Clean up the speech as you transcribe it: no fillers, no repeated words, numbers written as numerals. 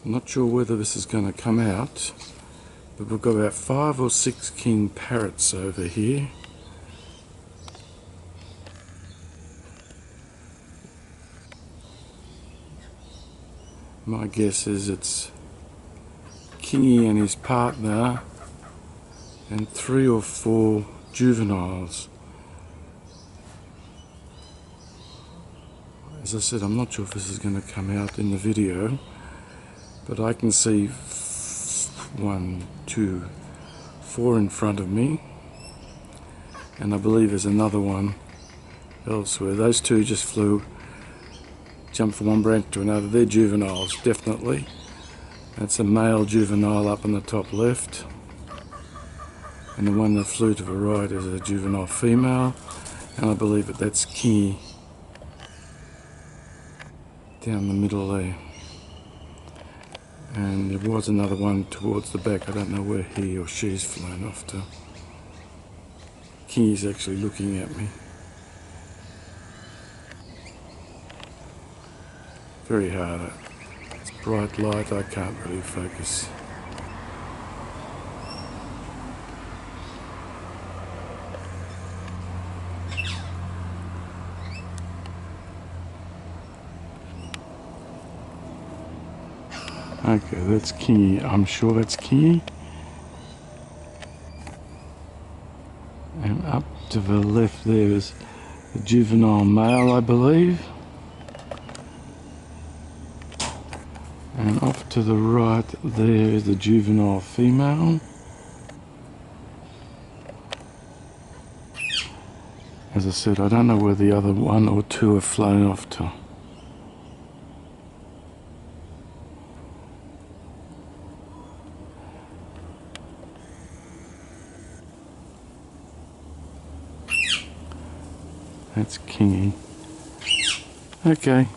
I'm not sure whether this is going to come out, but we've got about 5 or 6 king parrots over here. My guess is it's Kingy and his partner and 3 or 4 juveniles. As I said, I'm not sure if this is going to come out in the video, but I can see 1, 2, 4 in front of me, and I believe there's another one elsewhere. Those 2 just jumped from one branch to another. They're juveniles, definitely. That's a male juvenile up in the top left, and the one that flew to the right is a juvenile female, and I believe that's Kingy down the middle there. And there was another one towards the back. I don't know where he or she's flown off to. Kingy's actually looking at me. Very hard. It's bright light, I can't really focus. Okay, that's Kingy. I'm sure that's Kingy. And up to the left there is the juvenile male, I believe. And off to the right there is the juvenile female. As I said, I don't know where the other 1 or 2 have flown off to. That's Kingy. Okay.